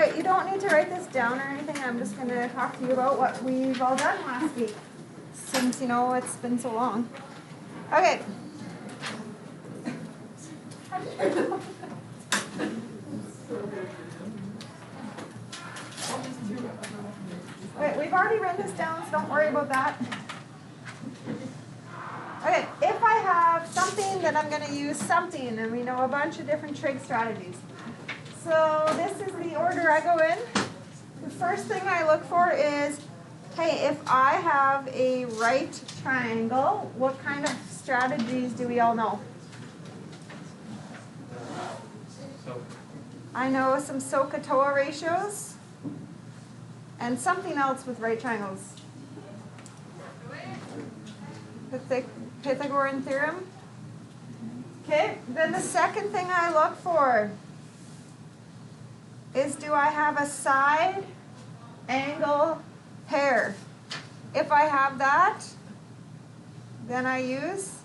Okay, you don't need to write this down or anything. I'm just going to talk to you about what we've all done last week, since, you know, it's been so long. Okay. Okay, we've already written this down, so don't worry about that. Okay, if I have something that I'm going to use something, and we know a bunch of different trig strategies. So this is the order I go in. The first thing I look for is, hey, if I have a right triangle, what kind of strategies do we all know? I know some SOHCAHTOA ratios and something else with right triangles. Pythagorean theorem. Okay, then the second thing I look for is, do I have a side angle pair? If I have that, then I use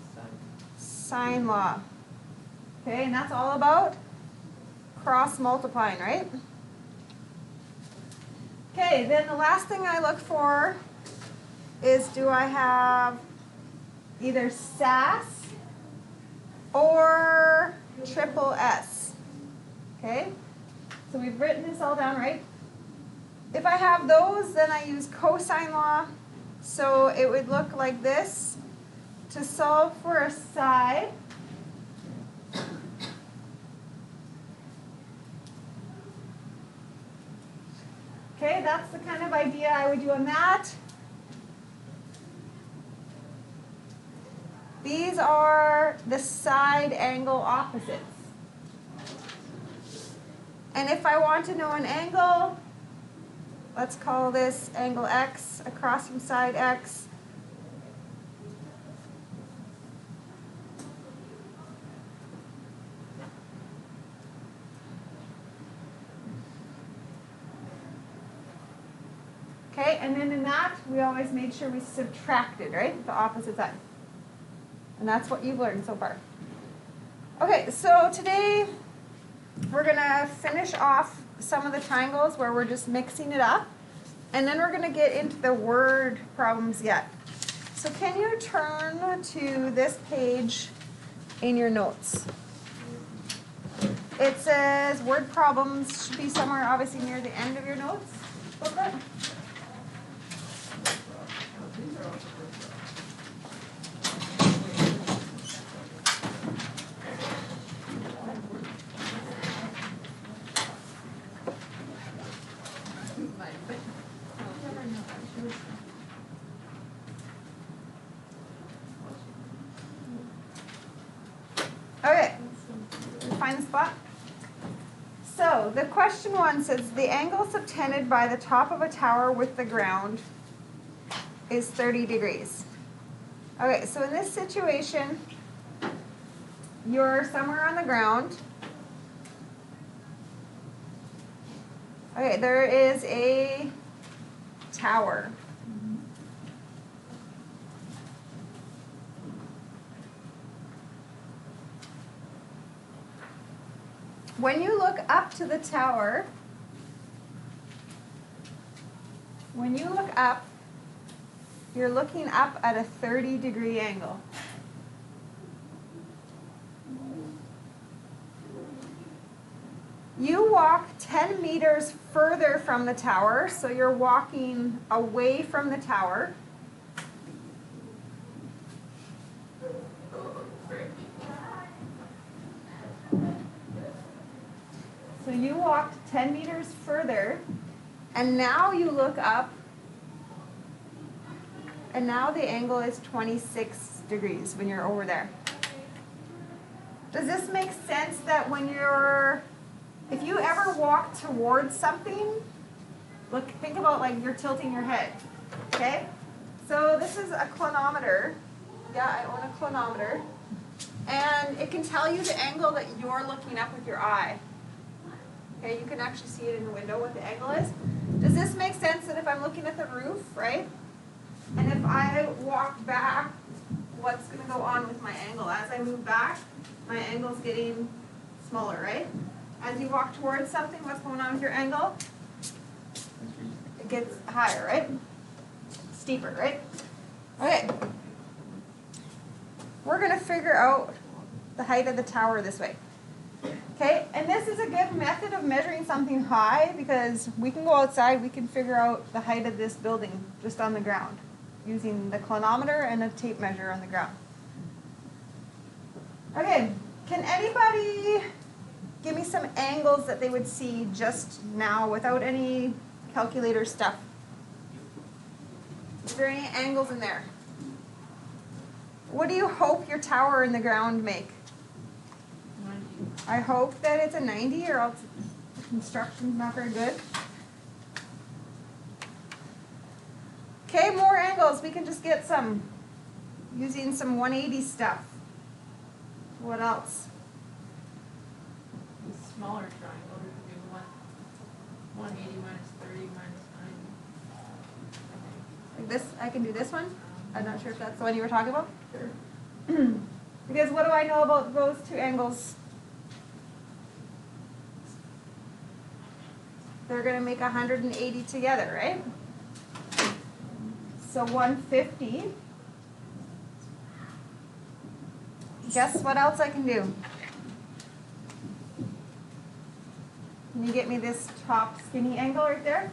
sine law. Okay, and that's all about cross multiplying, right? Okay, then the last thing I look for is, do I have either SAS or triple S? Okay, so we've written this all down, right? If I have those, then I use cosine law. So it would look like this. To solve for a side, okay, that's the kind of idea I would do on that. These are the side angle opposites. And if I want to know an angle, let's call this angle X across from side X. Okay, and then in that, we always made sure we subtracted, right? The opposite side. And that's what you've learned so far. Okay, so today we're going to finish off some of the triangles where we're just mixing it up. And then we're going to get into the word problems yet. So can you turn to this page in your notes? It says word problems, should be somewhere obviously near the end of your notes booklet. Okay, find the spot. So the question one says the angle subtended by the top of a tower with the ground is 30 degrees. Okay, so in this situation, you're somewhere on the ground. Okay, there is a tower. When you look up to the tower, you're looking up at a 30-degree angle. You walk 10 meters further from the tower, so you're walking away from the tower. So you walked 10 meters further, and now you look up, and now the angle is 26 degrees when you're over there. Does this make sense that when if you ever walk towards something, look, think about like you're tilting your head, okay? So this is a clinometer. Yeah, I own a clinometer. And it can tell you the angle that you're looking up with your eye. Okay, you can actually see it in the window what the angle is. Does this make sense that if I'm looking at the roof, right? And if I walk back, what's going to go on with my angle? As I move back, my angle's getting smaller, right? As you walk towards something, what's going on with your angle? It gets higher, right? Steeper, right? Okay. We're going to figure out the height of the tower this way. Okay, and this is a good method of measuring something high because we can go outside, we can figure out the height of this building just on the ground using the clinometer and a tape measure on the ground. Okay, can anybody give me some angles that they would see just now without any calculator stuff? Is there any angles in there? What do you hope your tower in the ground make? I hope that it's a 90 or else the construction's not very good. Okay, more angles. We can just get some using some 180 stuff. What else? The smaller triangle would be 180 minus 30 minus 90. Like this, I can do this one. I'm not sure if that's the one you were talking about. Sure. Because what do I know about those two angles? They're going to make 180 together, right? So 150. Guess what else I can do? Can you get me this top skinny angle right there?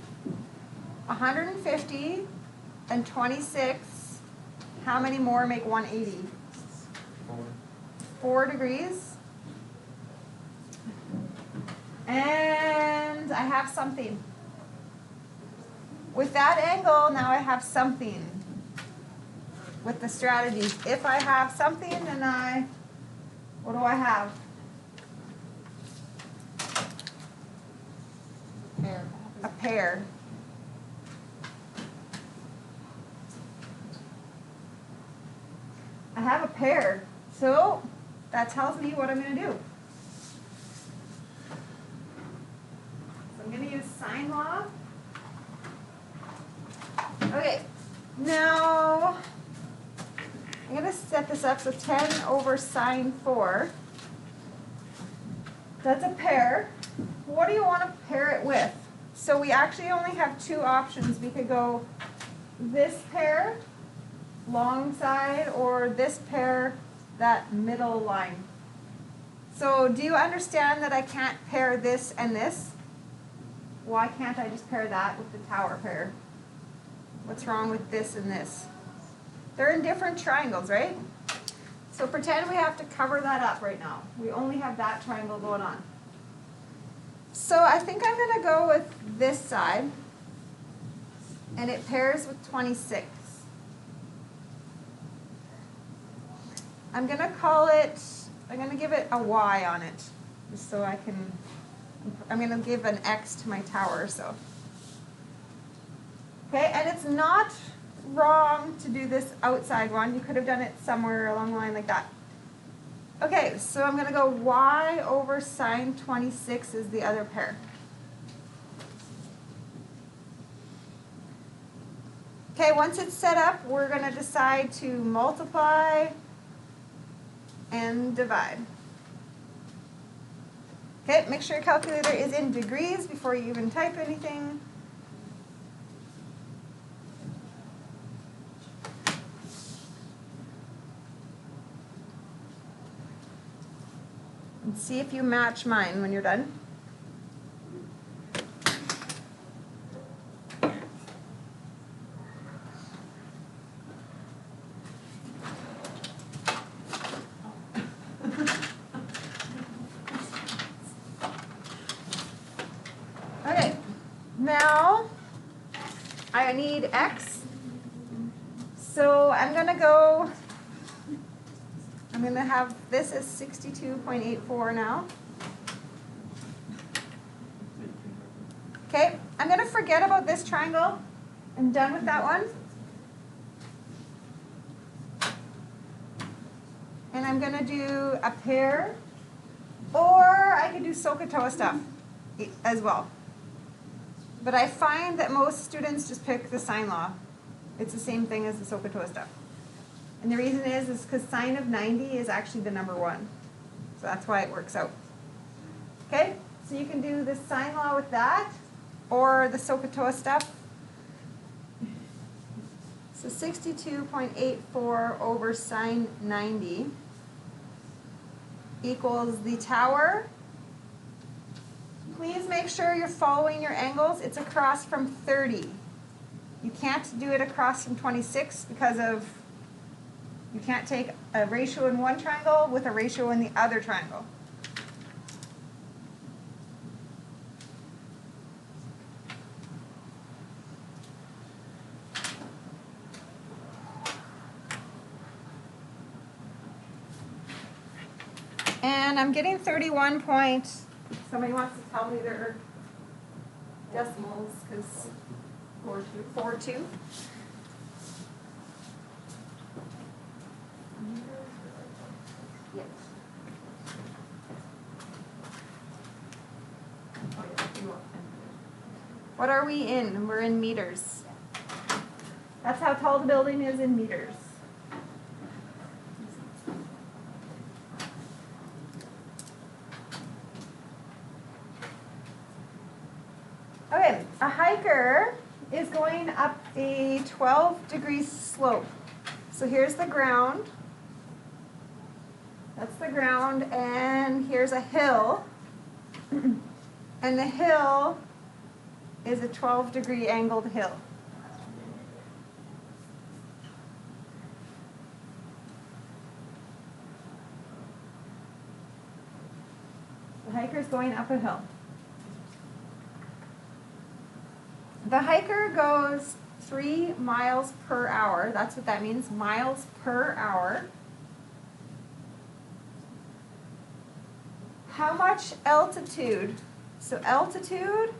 150 and 26. How many more make 180? 4 degrees. And I have something. With that angle, now I have something. With the strategies. If I have something, then what do I have? Pair. A pair. I have a pair. So that tells me what I'm going to do. So I'm going to use sine law. Okay, now I'm going to set this up so 10 over sine 4. That's a pair. What do you want to pair it with? So we actually only have 2 options. We could go this pair, long side, or this pair, that middle line. So do you understand that I can't pair this and this? Why can't I just pair that with the tower pair? What's wrong with this and this? They're in different triangles, right? So pretend we have to cover that up right now. We only have that triangle going on. So I think I'm going to go with this side, and it pairs with 26. I'm going to call it, I'm going to give it a Y on it, just so I can, I'm going to give an X to my tower, so. Okay, and it's not wrong to do this outside one. You could have done it somewhere along the line like that. Okay, so I'm going to go Y over sine 26 is the other pair. Okay, once it's set up, we're going to decide to multiply and divide. Okay, make sure your calculator is in degrees before you even type anything. And see if you match mine when you're done. Okay, now I need X. So I'm going to go, I'm going to have this as 62.84 now. Okay, I'm going to forget about this triangle. I'm done with that one. And I'm going to do a pair, or I could do SOHCAHTOA stuff as well. But I find that most students just pick the sine law. It's the same thing as the SOHCAHTOA stuff. And the reason is because sine of 90 is actually the number 1. So that's why it works out. Okay? So you can do the sine law with that, or the SOHCAHTOA stuff. So 62.84 over sine 90 equals the tower. Please make sure you're following your angles. It's across from 30. You can't do it across from 26 because of, you can't take a ratio in one triangle with a ratio in the other triangle. And I'm getting 31 point. Somebody wants to tell me their decimals because 4.2. Yes. What are we in? We're in meters. That's how tall the building is in meters. Okay, a hiker is going up a 12-degree slope. So here's the ground. That's the ground, and here's a hill. And the hill is a 12-degree angled hill. The hiker's going up a hill. The hiker goes 3 miles per hour. That's what that means, miles per hour. How much altitude? So altitude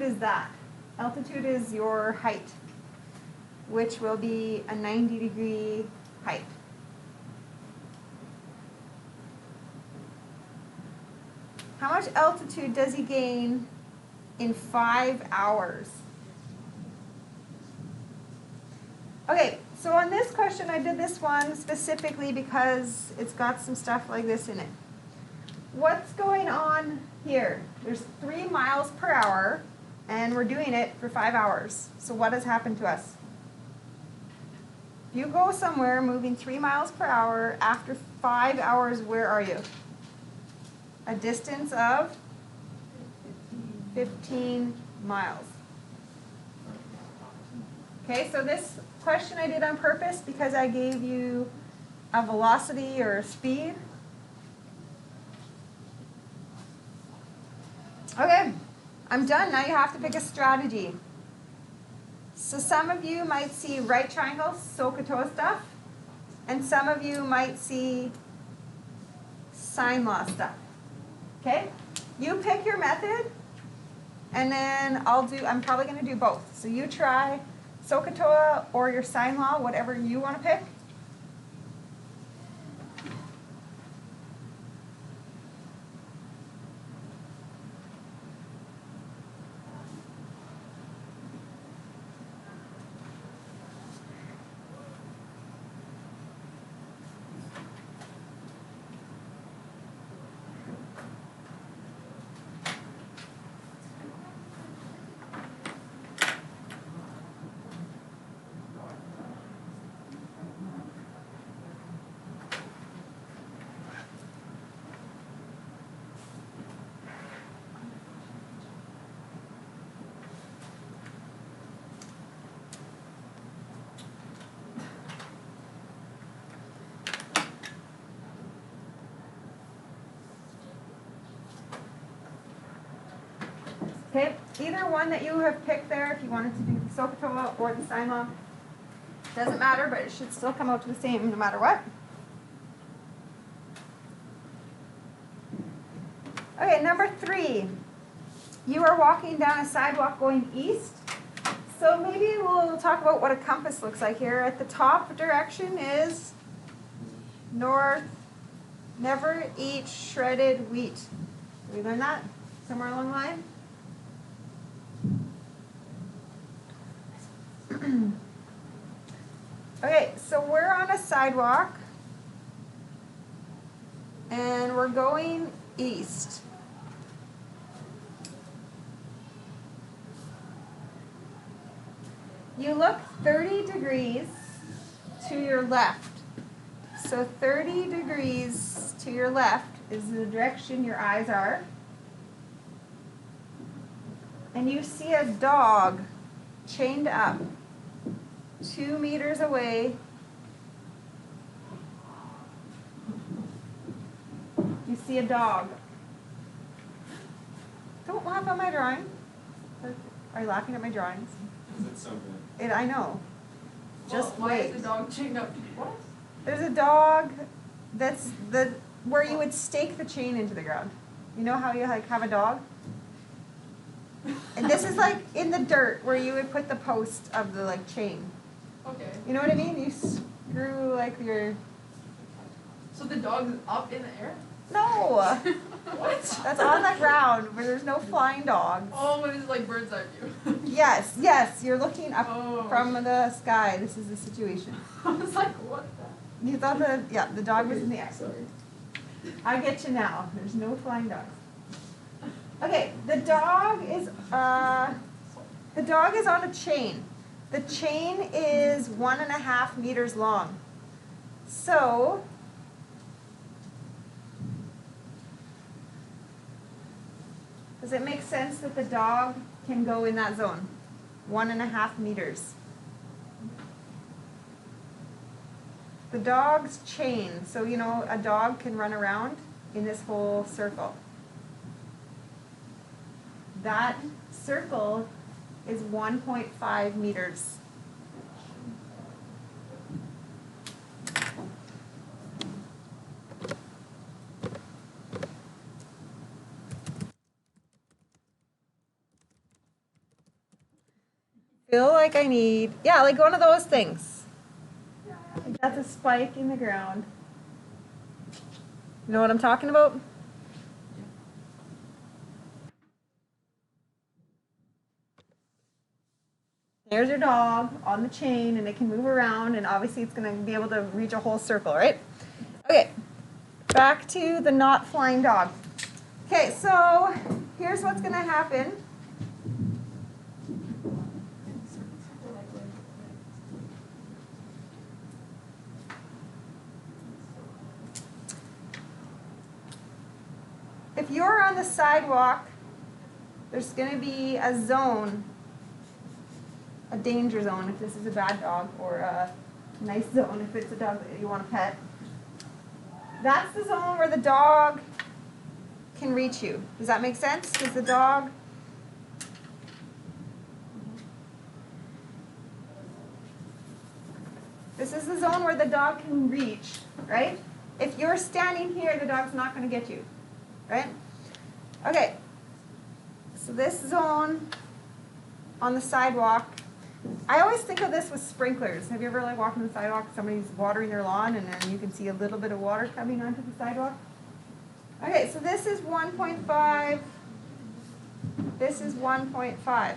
is that. Altitude is your height, which will be a 90-degree height. How much altitude does he gain in 5 hours? Okay, so on this question, I did this one specifically because it's got some stuff like this in it. What's going on here? There's 3 miles per hour, and we're doing it for 5 hours. So what has happened to us? You go somewhere moving 3 miles per hour, after 5 hours, where are you? A distance of 15 miles. Okay, so this question I did on purpose because I gave you a velocity or a speed. Okay, I'm done. Now you have to pick a strategy. So some of you might see right triangles, SOHCAHTOA stuff, and some of you might see sine law stuff. Okay, you pick your method. And then I'm probably going to do both. So you try SOHCAHTOA or your sine law, whatever you want to pick. Okay, either one that you have picked there, if you wanted to do the SOHCAHTOA or the sine law, doesn't matter, but it should still come out to the same no matter what. Okay, number 3. You are walking down a sidewalk going east. So maybe we'll talk about what a compass looks like here. At the top direction is north. Never eat shredded wheat. Did we learn that somewhere along the line? Okay, so we're on a sidewalk and we're going east. You look 30 degrees to your left. So 30 degrees to your left is the direction your eyes are. And you see a dog chained up 2 meters away. You see a dog. Don't laugh at my drawing. Are you laughing at my drawings? Is it something? I know. Just why wait. is the dog chained up? What? There's a dog that's where you would stake the chain into the ground. You know how you like have a dog? And this is like in the dirt where you would put the post of the like chain. Okay. You know what I mean? You screw like your... So the dog's up in the air? No! What? That's on the ground where there's no flying dogs. Oh, but it's like bird's eye view. Yes, yes, you're looking up Oh. from the sky. This is the situation. I was like, what the? You thought the dog was in the air. Sorry. I get you now. There's no flying dogs. Okay, the dog is on a chain. The chain is 1.5 meters long. So does it make sense that the dog can go in that zone? 1.5 meters. The dog's chain, so you know a dog can run around in this whole circle. That circle is 1.5 meters. Feel like I need, yeah, like one of those things. Like that's a spike in the ground. You know what I'm talking about? There's your dog on the chain and it can move around and obviously it's going to be able to reach a whole circle, right? Okay, back to the not flying dog. Okay, so here's what's going to happen. If you're on the sidewalk, there's going to be a zone, a danger zone if this is a bad dog, or a nice zone if it's a dog that you want to pet. That's the zone where the dog can reach you. Does that make sense? Does the dog... This is the zone where the dog can reach, right? If you're standing here, the dog's not going to get you, right? Okay, so this zone on the sidewalk, I always think of this with sprinklers. Have you ever like walked on the sidewalk, somebody's watering their lawn and then you can see a little bit of water coming onto the sidewalk? Okay, so this is 1.5, this is 1.5.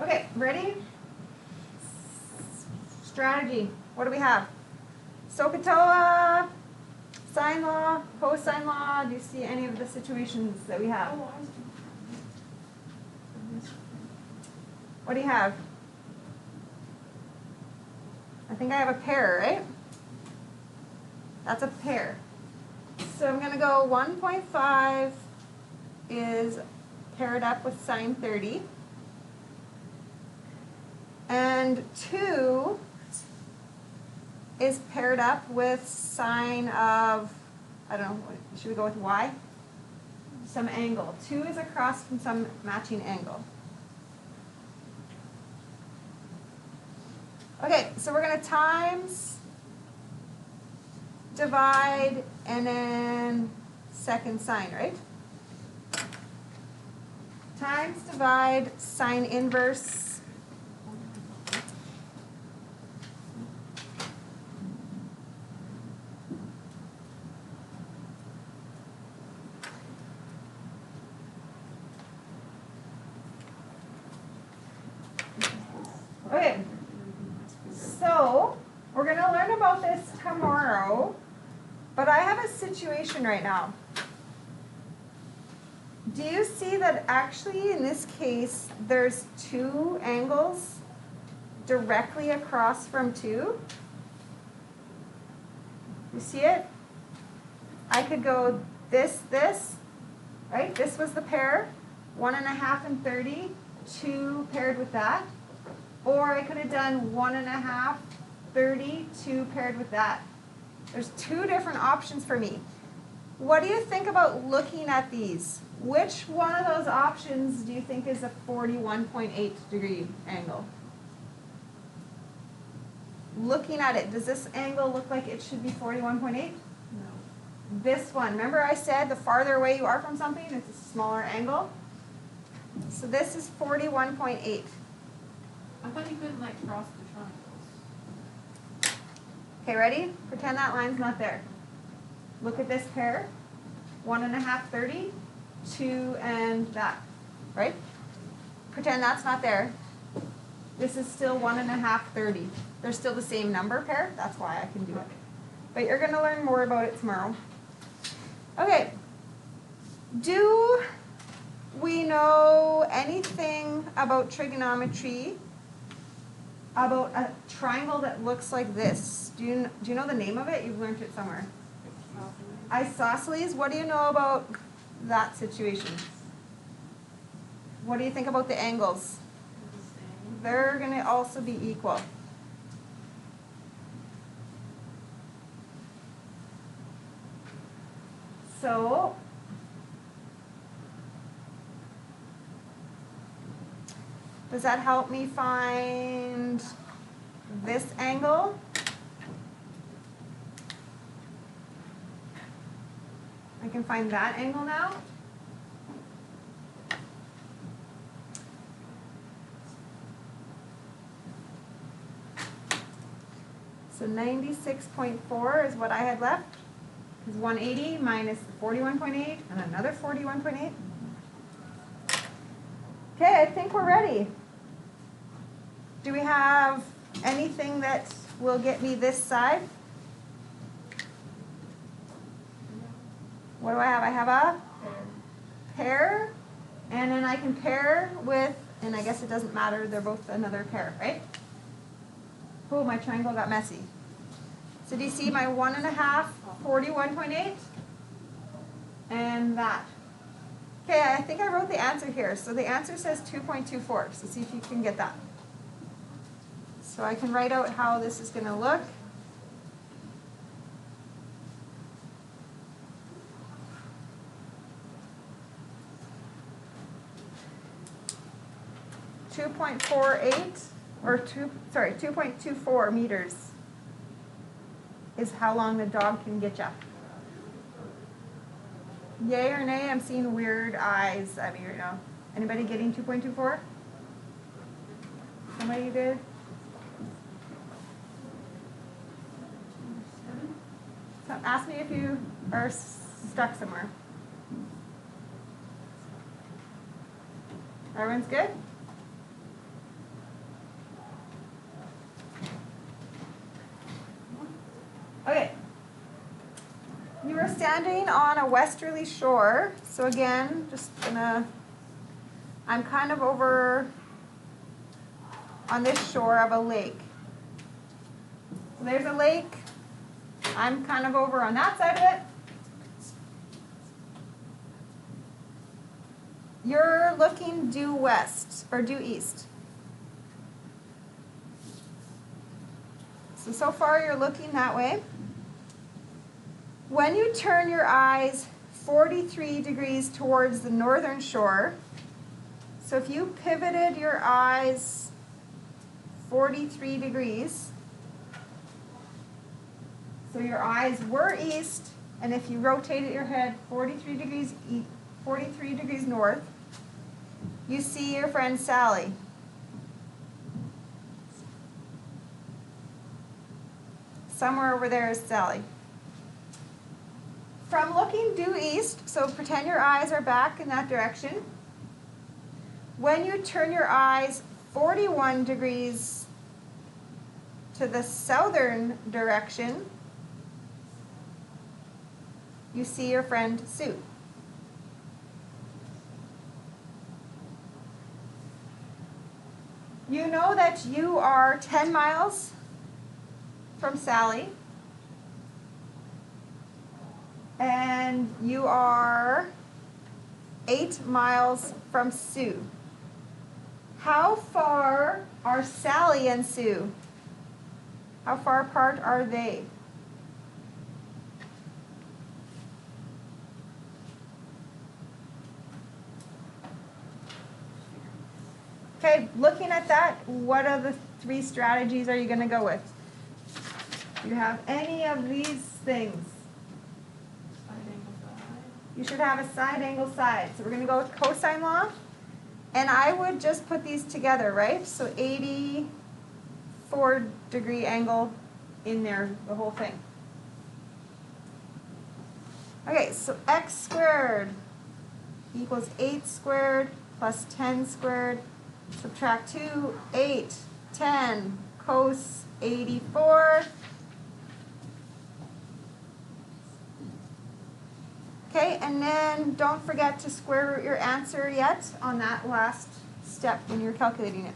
Okay, ready? Strategy. What do we have? SOHCAHTOA, sine law, cosine law. Do you see any of the situations that we have? What do you have? I think I have a pair, right? That's a pair. So I'm going to go 1.5 is paired up with sine 30. And 2 is paired up with sine of, I don't know, should we go with y? Some angle. 2 is across from some matching angle. Okay, so we're going to times, divide, and then second sine, right? Times, divide, sine inverse. Okay, about this tomorrow, but I have a situation right now. Do you see that actually in this case there's two angles directly across from 2? You see it? I could go this, right? This was the pair, 1.5 and 30, 2 paired with that. Or I could have done 1.5, 30, 2 paired with that. There's 2 different options for me. What do you think about looking at these? Which one of those options do you think is a 41.8 degree angle? Looking at it, does this angle look like it should be 41.8? No. This one, remember I said the farther away you are from something, it's a smaller angle? So this is 41.8. I thought you couldn't like cross the triangles. Okay, ready? Pretend that line's not there. Look at this pair. 1.5, 30, 2 and that, right? Pretend that's not there. This is still 1.5, 30. They're still the same number pair. That's why I can do it. But you're going to learn more about it tomorrow. Okay. Do we know anything about trigonometry, about a triangle that looks like this? Do you know the name of it? You've learned it somewhere. Isosceles. What do you know about that situation? What do you think about the angles? They're going to also be equal. So, does that help me find this angle? I can find that angle now. So 96.4 is what I had left. Is 180 minus the 41.8 and another 41.8. Okay, I think we're ready. Do we have anything that will get me this side? What do I have? I have a pair, and then I can pair with, and I guess it doesn't matter, they're both another pair, right? Oh, my triangle got messy. So do you see my 1.5, 41.8? And that. Okay, I think I wrote the answer here. So the answer says 2.24. So see if you can get that. So I can write out how this is going to look. Two 2.24 meters is how long the dog can get you. Yay or nay? I'm seeing weird eyes at me right now. Anybody getting 2.24? Somebody did? So ask me if you are stuck somewhere. Everyone's good? Okay. You are standing on a westerly shore. So again, I'm kind of over on this shore of a lake. So there's a lake. I'm kind of over on that side of it. You're looking due west or due east. So far you're looking that way. When you turn your eyes 43 degrees towards the northern shore, so if you pivoted your eyes 43 degrees, so your eyes were east, and if you rotated your head 43 degrees north, you see your friend Sally. Somewhere over there is Sally. From looking due east, so pretend your eyes are back in that direction. When you turn your eyes 41 degrees to the southern direction, you see your friend Sue. You know that you are 10 miles from Sally, and you are 8 miles from Sue. How far are Sally and Sue? How far apart are they? Okay, looking at that, what of the 3 strategies are you going to go with? Do you have any of these things? Side angle side. You should have a side angle side. So we're going to go with cosine law. And I would just put these together, right? So 84-degree angle in there, the whole thing. Okay, so x squared equals 8 squared plus 10 squared. Subtract 2, 8, 10, cos 84. Okay, and then don't forget to square root your answer yet on that last step when you're calculating it.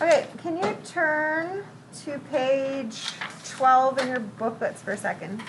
Okay, can you turn to page 12 in your booklets for a second?